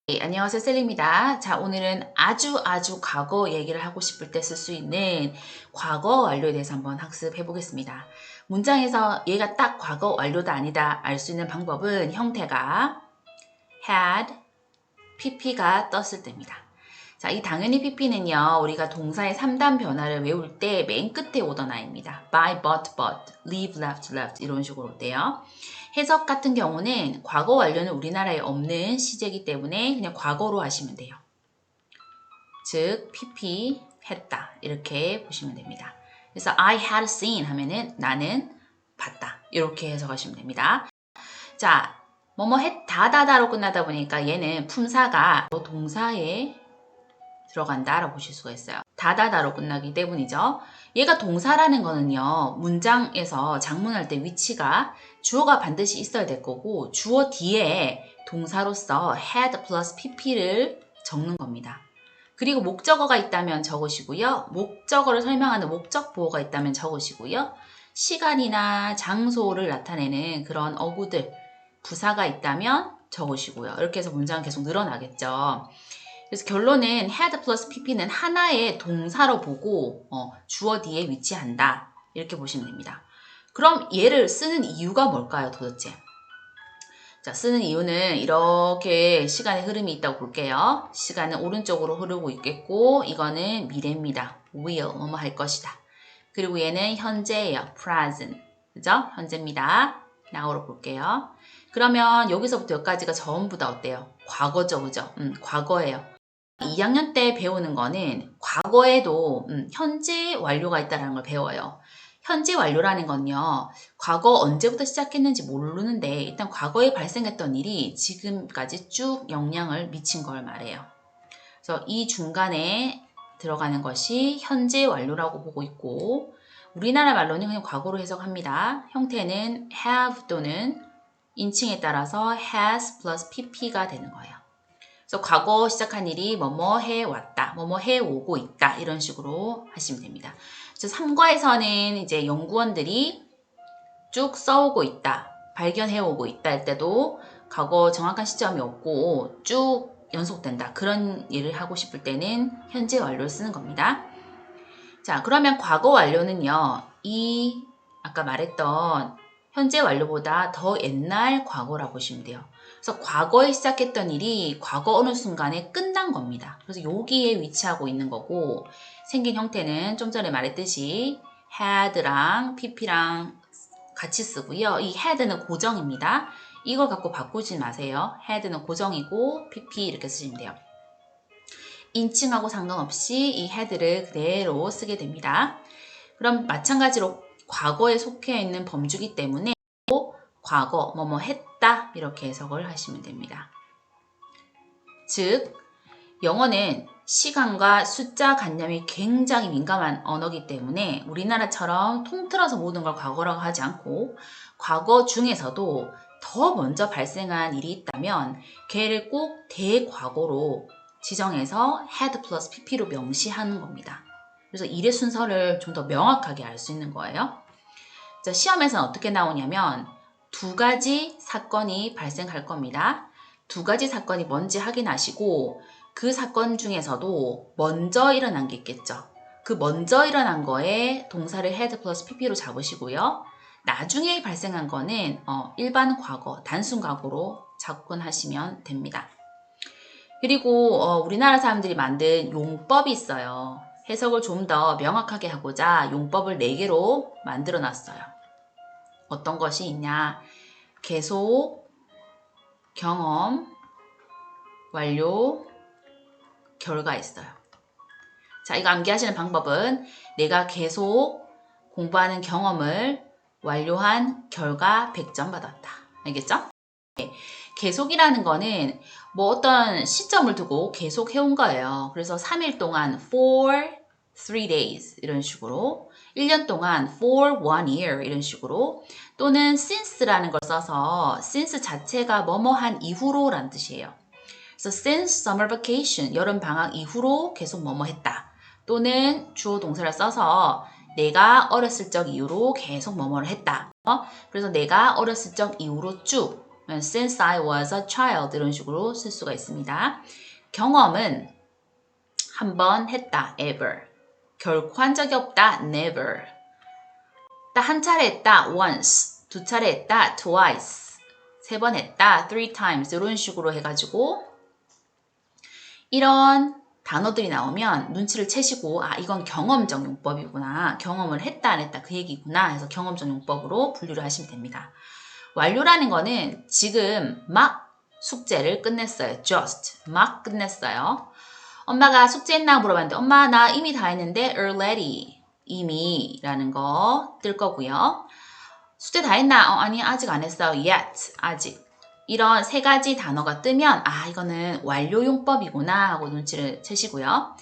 네, 안녕하세요, 셀리입니다. 자, 오늘은 아주 과거 얘기를 하고 싶을 때 쓸 수 있는 과거 완료에 대해서 한번 학습해 보겠습니다. 문장에서 얘가 딱 과거 완료다 아니다 알 수 있는 방법은 형태가 had, pp가 떴을 때입니다. 자, 이 당연히 pp는요, 우리가 동사의 3단 변화를 외울 때 맨 끝에 오던 아입니다. buy, bought, bought, leave, left, left 이런 식으로 올 때요. 해석 같은 경우는 과거 완료는 우리나라에 없는 시제이기 때문에 그냥 과거로 하시면 돼요. 즉, pp 했다 이렇게 보시면 됩니다. 그래서 I had seen 하면은 나는 봤다 이렇게 해석하시면 됩니다. 자, 뭐뭐 다다다로 끝나다 보니까 얘는 품사가 동사에 들어간다 라고 보실 수가 있어요. 다다다로 끝나기 때문이죠. 얘가 동사라는 거는요, 문장에서 작문할 때 위치가 주어가 반드시 있어야 될 거고 주어 뒤에 동사로서 had plus pp를 적는 겁니다. 그리고 목적어가 있다면 적으시고요. 목적어를 설명하는 목적 보어가 있다면 적으시고요. 시간이나 장소를 나타내는 그런 어구들, 부사가 있다면 적으시고요. 이렇게 해서 문장은 계속 늘어나겠죠. 그래서 결론은 had plus pp는 하나의 동사로 보고 주어 뒤에 위치한다. 이렇게 보시면 됩니다. 그럼 얘를 쓰는 이유가 뭘까요, 도대체? 자, 쓰는 이유는 이렇게 시간의 흐름이 있다고 볼게요. 시간은 오른쪽으로 흐르고 있겠고 이거는 미래입니다. will, 뭐뭐 할 것이다. 그리고 얘는 현재예요. present. 그죠? 현재입니다. now로 볼게요. 그러면 여기서부터 여기까지가 전부 다 어때요? 과거죠, 그죠? 과거예요. 2학년 때 배우는 거는 과거에도 현재 완료가 있다는 걸 배워요. 현재 완료라는 건요. 과거 언제부터 시작했는지 모르는데 일단 과거에 발생했던 일이 지금까지 쭉 영향을 미친 걸 말해요. 그래서 이 중간에 들어가는 것이 현재 완료라고 보고 있고 우리나라 말로는 그냥 과거로 해석합니다. 형태는 have 또는 인칭에 따라서 has plus pp가 되는 거예요. 그래서 과거 시작한 일이 뭐뭐 해왔다, 뭐뭐 해오고 있다 이런 식으로 하시면 됩니다. 그래서 3과에서는 이제 연구원들이 쭉 써오고 있다, 발견해오고 있다 할 때도 과거 정확한 시점이 없고 쭉 연속된다. 그런 일을 하고 싶을 때는 현재 완료를 쓰는 겁니다. 자, 그러면 과거 완료는요. 이 아까 말했던 현재 완료보다 더 옛날 과거라고 보시면 돼요. 그래서 과거에 시작했던 일이 과거 어느 순간에 끝난 겁니다. 그래서 여기에 위치하고 있는 거고 생긴 형태는 좀 전에 말했듯이 had랑 pp랑 같이 쓰고요. 이 had는 고정입니다. 이걸 갖고 바꾸지 마세요. had는 고정이고 pp 이렇게 쓰시면 돼요. 인칭하고 상관없이 이 had를 그대로 쓰게 됩니다. 그럼 마찬가지로 과거에 속해 있는 범주기 때문에 과거 뭐뭐 했다 이렇게 해석을 하시면 됩니다. 즉 영어는 시간과 숫자 관념이 굉장히 민감한 언어이기 때문에 우리나라처럼 통틀어서 모든 걸 과거라고 하지 않고 과거 중에서도 더 먼저 발생한 일이 있다면 걔를 꼭 대과거로 지정해서 had plus pp로 명시하는 겁니다. 그래서 일의 순서를 좀 더 명확하게 알 수 있는 거예요. 자, 시험에서는 어떻게 나오냐면 두 가지 사건이 발생할 겁니다. 두 가지 사건이 뭔지 확인하시고 그 사건 중에서도 먼저 일어난 게 있겠죠. 그 먼저 일어난 거에 동사를 had plus pp로 잡으시고요. 나중에 발생한 거는 일반 과거, 단순 과거로 접근하시면 됩니다. 그리고 우리나라 사람들이 만든 용법이 있어요. 해석을 좀 더 명확하게 하고자 용법을 4개로 만들어 놨어요. 어떤 것이 있냐? 계속, 경험, 완료, 결과 있어요. 자, 이거 암기하시는 방법은 내가 계속 공부하는 경험을 완료한 결과 100점 받았다. 알겠죠? 네. 계속이라는 거는 뭐 어떤 시점을 두고 계속 해온 거예요. 그래서 3일 동안 for 3 days 이런 식으로 1년 동안 for 1 year 이런 식으로 또는 since라는 걸 써서 since 자체가 뭐뭐한 이후로 라는 뜻이에요. 그래서 since summer vacation 여름 방학 이후로 계속 뭐뭐 했다. 또는 주어 동사를 써서 내가 어렸을 적 이후로 계속 뭐뭐를 했다. 그래서 내가 어렸을 적 이후로 쭉 since I was a child 이런 식으로 쓸 수가 있습니다. 경험은 한 번 했다, ever. 결코 한 적이 없다, never. 한 차례 했다, once. 두 차례 했다, twice. 세 번 했다, three times. 이런 식으로 해가지고 이런 단어들이 나오면 눈치를 채시고 아 이건 경험적 용법이구나. 경험을 했다 안 했다 그 얘기구나 해서 경험적 용법으로 분류를 하시면 됩니다. 완료라는 거는 지금 막 숙제를 끝냈어요. just 막 끝냈어요. 엄마가 숙제했나 물어봤는데 엄마 나 이미 다 했는데 already 이미 라는 거 뜰 거고요. 숙제 다 했나? 아니 아직 안 했어요. yet 아직. 이런 세 가지 단어가 뜨면 아 이거는 완료용법이구나 하고 눈치를 채시고요.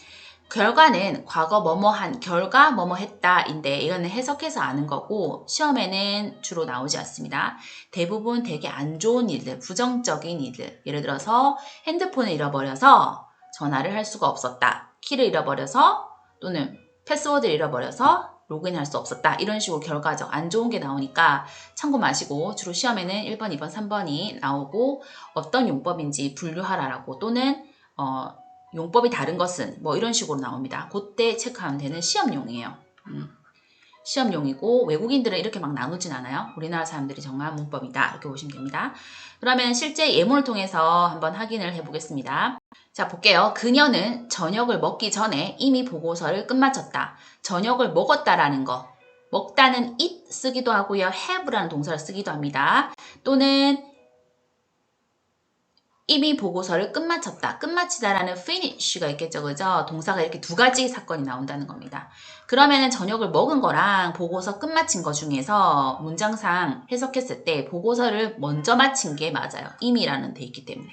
결과는 과거 뭐뭐한 결과 뭐뭐 했다인데 이거는 해석해서 아는 거고 시험에는 주로 나오지 않습니다. 대부분 되게 안 좋은 일들, 부정적인 일들 예를 들어서 핸드폰을 잃어버려서 전화를 할 수가 없었다. 키를 잃어버려서 또는 패스워드를 잃어버려서 로그인할 수 없었다. 이런 식으로 결과적 안 좋은 게 나오니까 참고 마시고 주로 시험에는 1번, 2번, 3번이 나오고 어떤 용법인지 분류하라라고 또는 용법이 다른 것은 뭐 이런 식으로 나옵니다. 그때 체크하면 되는 시험용이에요. 시험용이고 외국인들은 이렇게 막 나누진 않아요. 우리나라 사람들이 정말 문법이다. 이렇게 보시면 됩니다. 그러면 실제 예문을 통해서 한번 확인을 해보겠습니다. 자, 볼게요. 그녀는 저녁을 먹기 전에 이미 보고서를 끝마쳤다. 저녁을 먹었다라는 거. 먹다는 eat 쓰기도 하고요. have라는 동사를 쓰기도 합니다. 또는 이미 보고서를 끝마쳤다. 끝마치다라는 finish가 있겠죠. 그죠? 동사가 이렇게 두 가지 사건이 나온다는 겁니다. 그러면은 저녁을 먹은 거랑 보고서 끝마친 거 중에서 문장상 해석했을 때 보고서를 먼저 마친 게 맞아요. 이미라는 돼 있기 때문에.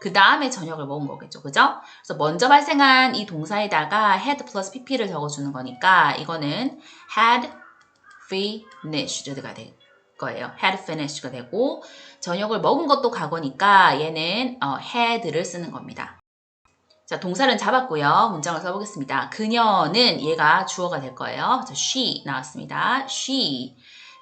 그 다음에 저녁을 먹은 거겠죠. 그죠? 그래서 먼저 발생한 이 동사에다가 had 플러스 pp를 적어주는 거니까 이거는 had finished가 될 거예요. had finished가 되고 저녁을 먹은 것도 과거니까 얘는 had를 쓰는 겁니다. 자, 동사는 잡았고요. 문장을 써보겠습니다. 그녀는 얘가 주어가 될 거예요. 자, she 나왔습니다. She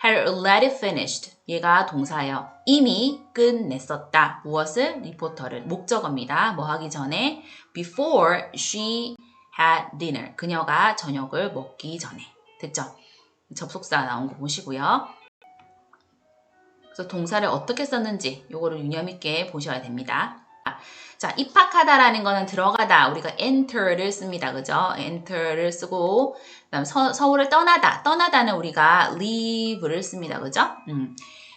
had already finished. 얘가 동사예요. 이미 끝냈었다. 무엇을? 리포터를. 목적어입니다. 뭐 하기 전에? Before she had dinner. 그녀가 저녁을 먹기 전에. 됐죠? 접속사 나온 거 보시고요. 그래서 동사를 어떻게 썼는지 요거를 유념 있게 보셔야 됩니다. 자, 입학하다라는 거는 들어가다. 우리가 enter를 씁니다. 그죠? enter를 쓰고 그다음 서울을 떠나다. 떠나다는 우리가 leave를 씁니다. 그죠?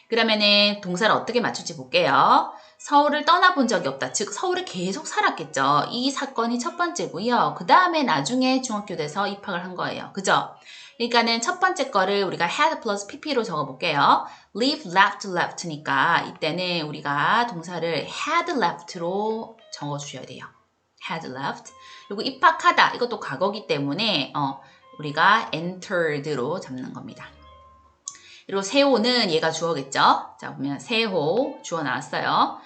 그러면은 동사를 어떻게 맞출지 볼게요. 서울을 떠나본 적이 없다. 즉 서울에 계속 살았겠죠. 이 사건이 첫 번째고요. 그 다음에 나중에 중학교 돼서 입학을 한 거예요. 그죠? 그러니까는 첫 번째 거를 우리가 had 플러스 pp로 적어볼게요. leave, left, left니까 이때는 우리가 동사를 had left로 적어주셔야 돼요. had left. 그리고 입학하다. 이것도 과거기 때문에 우리가 entered로 잡는 겁니다. 그리고 세호는 얘가 주어겠죠. 자, 보면 세호 주어 나왔어요.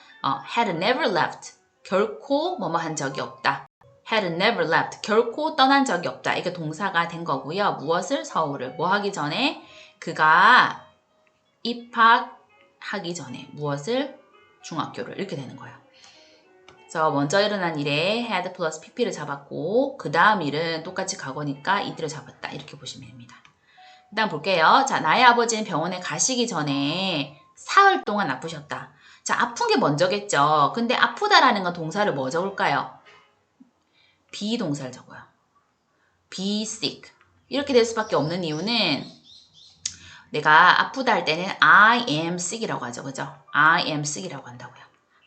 had never left. 결코 뭐뭐 한 적이 없다. had never left. 결코 떠난 적이 없다. 이게 동사가 된 거고요. 무엇을? 서울을. 뭐 하기 전에? 그가 입학하기 전에. 무엇을? 중학교를. 이렇게 되는 거예요. 그래서 먼저 일어난 일에 had 플러스 pp를 잡았고 그 다음 일은 똑같이 과거니까 이들을 잡았다. 이렇게 보시면 됩니다. 그 다음 볼게요. 자, 나의 아버지는 병원에 가시기 전에 사흘 동안 아프셨다. 자, 아픈 게 먼저겠죠. 근데 아프다라는 건 동사를 뭐 적을까요? 비동사를 적어요. be sick. 이렇게 될 수밖에 없는 이유는 내가 아프다 할 때는 I am sick이라고 하죠. 그죠? I am sick이라고 한다고요.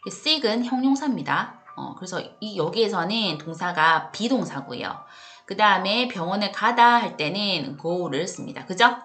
sick은 형용사입니다. 그래서 여기에서는 동사가 비동사고요. 그 다음에 병원에 가다 할 때는 go를 씁니다. 그죠?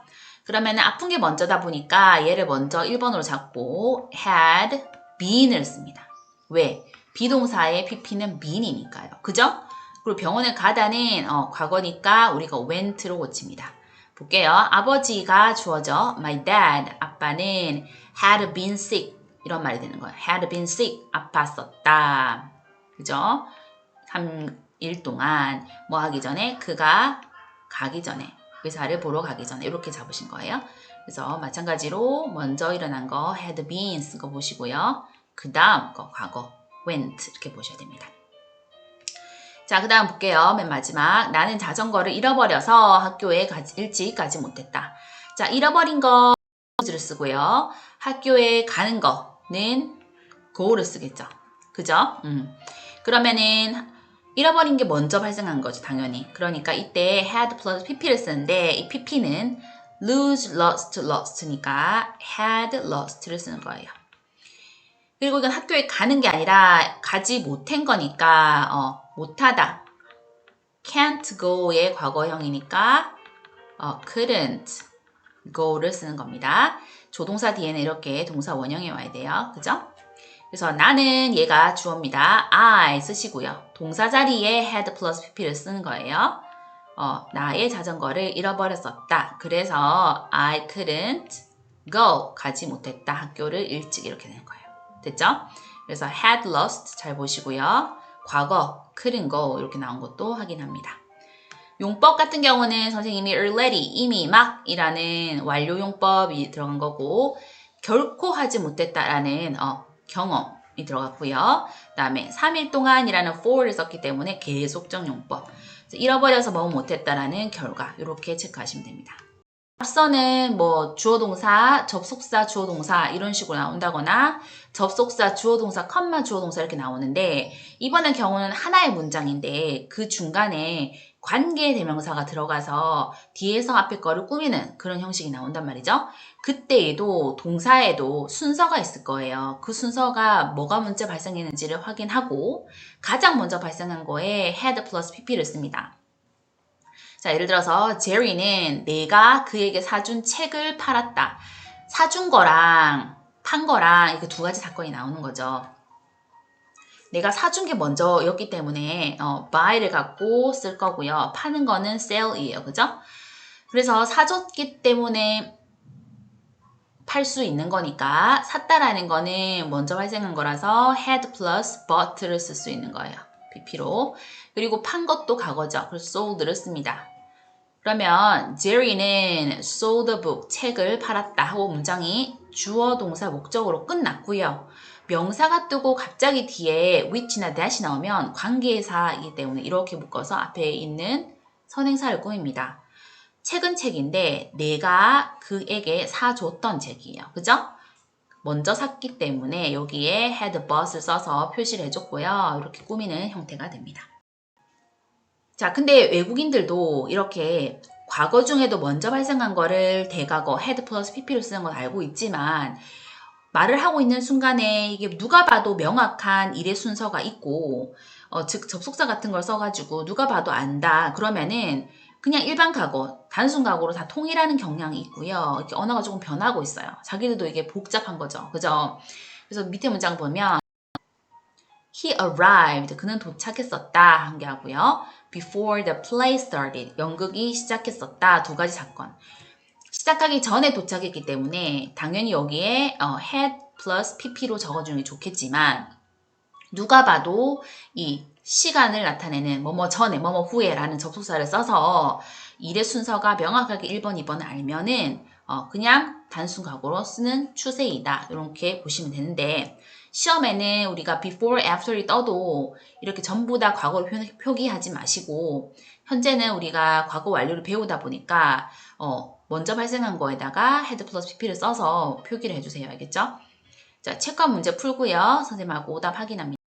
그러면 아픈 게 먼저다 보니까 얘를 먼저 1번으로 잡고 had been을 씁니다. 왜? 비동사의 pp는 been이니까요. 그죠? 그리고 병원에 가다는 과거니까 우리가 went로 고칩니다. 볼게요. 아버지가 주어져. My dad, 아빠는 had been sick. 이런 말이 되는 거예요. had been sick, 아팠었다. 그죠? 3일 동안 뭐 하기 전에? 그가 가기 전에, 의사를 보러 가기 전에 이렇게 잡으신 거예요. 그래서 마찬가지로 먼저 일어난 거 had been 쓴 거 보시고요. 그 다음 거 과거 went 이렇게 보셔야 됩니다. 자, 그 다음 볼게요. 맨 마지막. 나는 자전거를 잃어버려서 학교에 일찍 가지 못했다. 자, 잃어버린 거를 쓰고요. 학교에 가는 거는 go를 쓰겠죠. 그죠? 그러면은 잃어버린 게 먼저 발생한 거죠, 당연히. 그러니까 이때 had 플러스 pp를 쓰는데 이 pp는 lose, lost, lost니까 had lost를 쓰는 거예요. 그리고 이건 학교에 가는 게 아니라 가지 못한 거니까 못하다. can't go의 과거형이니까 couldn't go를 쓰는 겁니다. 조동사 뒤에는 이렇게 동사 원형이 와야 돼요. 그죠? 그래서 나는 얘가 주어입니다. I 쓰시고요. 동사 자리에 had 플러스 pp를 쓰는 거예요. 나의 자전거를 잃어버렸었다. 그래서 I couldn't go. 가지 못했다. 학교를 일찍 이렇게 되는 거예요. 됐죠? 그래서 had lost 잘 보시고요. 과거 couldn't go 이렇게 나온 것도 확인합니다. 용법 같은 경우는 선생님이 already 이미 막이라는 완료 용법이 들어간 거고 결코 하지 못했다라는 경험이 들어갔고요. 그 다음에 3일 동안이라는 for를 썼기 때문에 계속적 용법. 잃어버려서 뭐 못했다라는 결과 이렇게 체크하시면 됩니다. 앞서는 뭐 주어동사, 접속사, 주어동사 이런 식으로 나온다거나 접속사, 주어동사, 컴마 주어동사 이렇게 나오는데 이번의 경우는 하나의 문장인데 그 중간에 관계대명사가 들어가서 뒤에서 앞에 거를 꾸미는 그런 형식이 나온단 말이죠. 그때에도 동사에도 순서가 있을 거예요. 그 순서가 뭐가 먼저 발생했는지를 확인하고 가장 먼저 발생한 거에 had 플러스 pp를 씁니다. 자, 예를 들어서 제리는 내가 그에게 사준 책을 팔았다. 사준 거랑 판 거랑 이렇게 두 가지 사건이 나오는 거죠. 내가 사준 게 먼저였기 때문에 buy를 갖고 쓸 거고요. 파는 거는 sell이에요. 그죠? 그래서 사줬기 때문에 팔 수 있는 거니까 샀다라는 거는 먼저 발생한 거라서 had plus bought를 쓸 수 있는 거예요. pp로. 그리고 판 것도 과거죠. 그래서 sold를 씁니다. 그러면 제리는 sold a book, 책을 팔았다 하고 문장이 주어, 동사, 목적으로 끝났고요. 명사가 뜨고 갑자기 뒤에 which나 that이 나오면 관계사이기 때문에 이렇게 묶어서 앞에 있는 선행사를 꾸밉니다. 책은 책인데 내가 그에게 사줬던 책이에요. 그죠? 먼저 샀기 때문에 여기에 had bought을 써서 표시를 해줬고요. 이렇게 꾸미는 형태가 됩니다. 자, 근데 외국인들도 이렇게 과거 중에도 먼저 발생한 거를 대과거, had 플러스 pp로 쓰는 건 알고 있지만 말을 하고 있는 순간에 이게 누가 봐도 명확한 일의 순서가 있고 즉 접속사 같은 걸 써가지고 누가 봐도 안다. 그러면은 그냥 일반 과거, 단순 과거로 다 통일하는 경향이 있고요. 이렇게 언어가 조금 변하고 있어요. 자기들도 이게 복잡한 거죠. 그죠? 그래서 밑에 문장 보면 He arrived. 그는 도착했었다. 한 게 하고요. Before the play started. 연극이 시작했었다. 두 가지 사건. 시작하기 전에 도착했기 때문에 당연히 여기에 had plus pp로 적어주는 게 좋겠지만 누가 봐도 이 시간을 나타내는 뭐뭐 전에 뭐뭐 후에 라는 접속사를 써서 일의 순서가 명확하게 1번, 2번을 알면은 그냥 단순 과거로 쓰는 추세이다. 이렇게 보시면 되는데 시험에는 우리가 before, after이 떠도 이렇게 전부 다 과거로 표기하지 마시고 현재는 우리가 과거 완료를 배우다 보니까 먼저 발생한 거에다가 had 플러스 pp를 써서 표기를 해주세요. 알겠죠? 자, 책과 문제 풀고요. 선생님하고 오답 확인합니다.